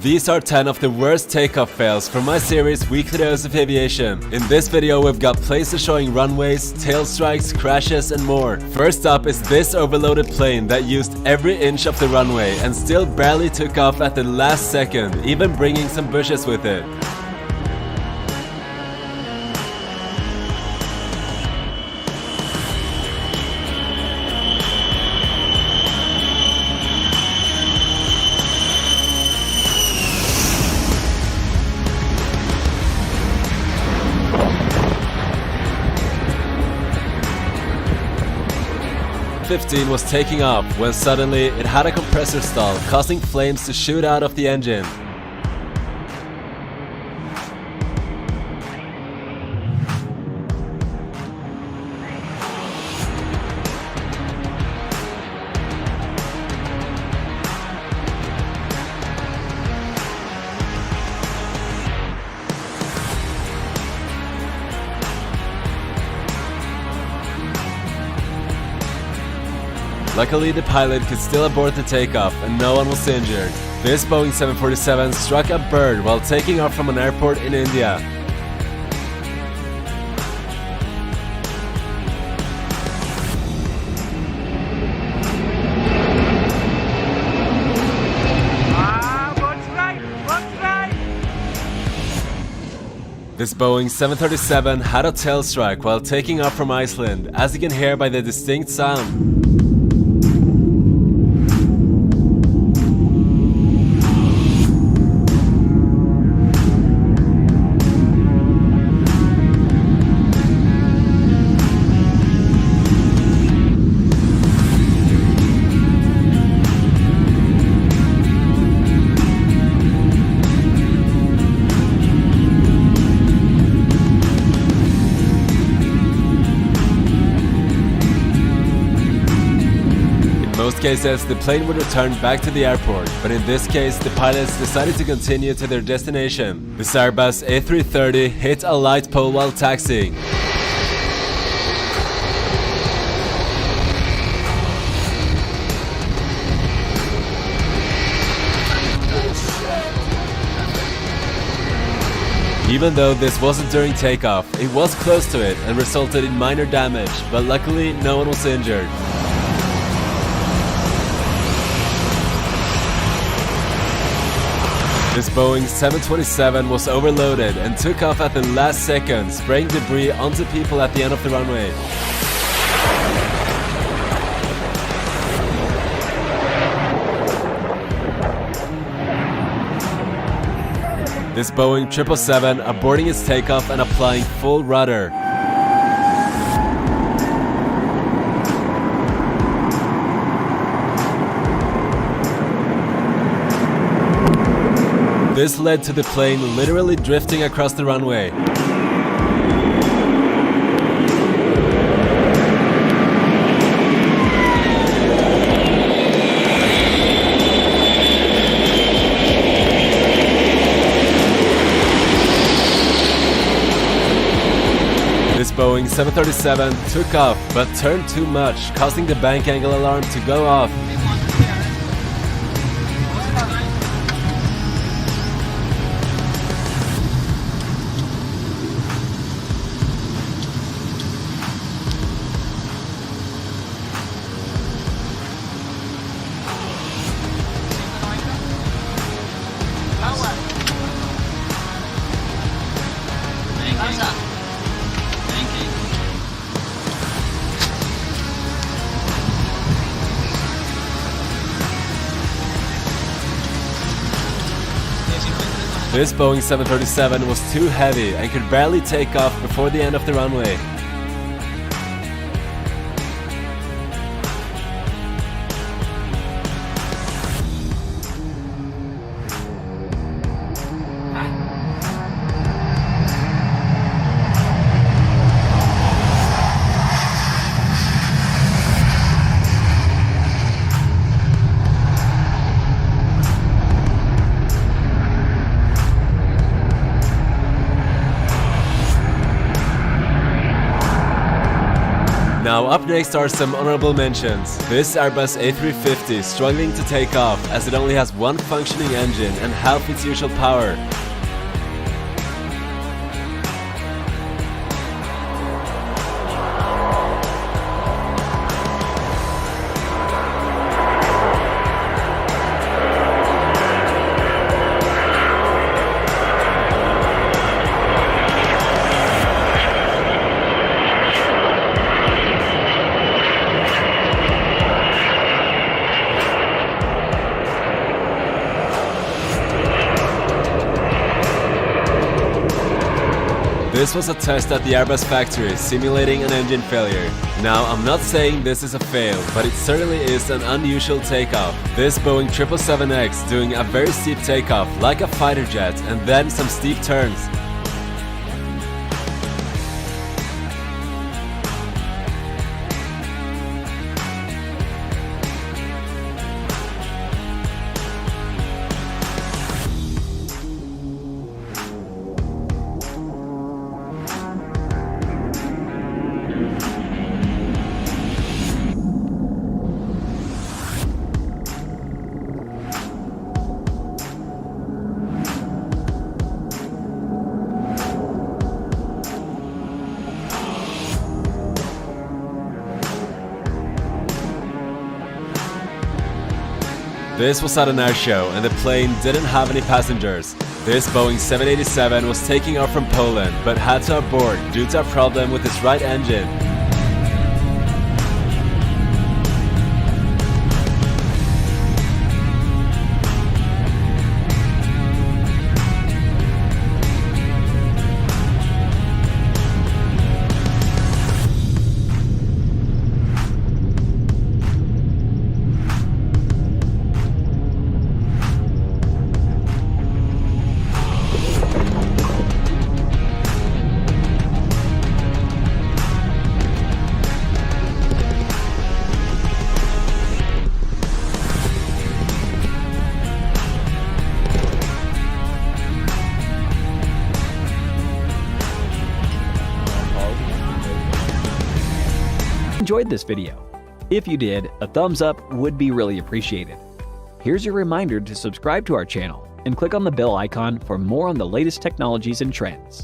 These are 10 of the worst takeoff fails from my series Weekly Dose of Aviation. In this video we've got places showing runways, tail strikes, crashes and more. First up is this overloaded plane that used every inch of the runway and still barely took off at the last second, even bringing some bushes with it. F-15 was taking off when suddenly it had a compressor stall, causing flames to shoot out of the engine. Luckily, the pilot could still abort the takeoff and no one was injured. This Boeing 747 struck a bird while taking off from an airport in India. This Boeing 737 had a tail strike while taking off from Iceland, as you can hear by the distinct sound. In most cases, the plane would return back to the airport, but in this case, the pilots decided to continue to their destination. This Airbus A330 hit a light pole while taxiing. Even though this wasn't during takeoff, it was close to it and resulted in minor damage, but luckily no one was injured. This Boeing 727 was overloaded and took off at the last second, spraying debris onto people at the end of the runway. This Boeing 777 aborting its takeoff and applying full rudder. This led to the plane literally drifting across the runway. This Boeing 737 took off but turned too much, causing the bank angle alarm to go off. This Boeing 737 was too heavy and could barely take off before the end of the runway. Now up next are some honorable mentions. This Airbus A350 struggling to take off as it only has one functioning engine and half its usual power. This was a test at the Airbus factory simulating an engine failure. Now, I'm not saying this is a fail, but it certainly is an unusual takeoff. This Boeing 777X doing a very steep takeoff like a fighter jet and then some steep turns. This was at an air show and the plane didn't have any passengers. This Boeing 787 was taking off from Poland but had to abort due to a problem with its right engine. Enjoyed this video? If you did, a thumbs up would be really appreciated. Here's your reminder to subscribe to our channel and click on the bell icon for more on the latest technologies and trends.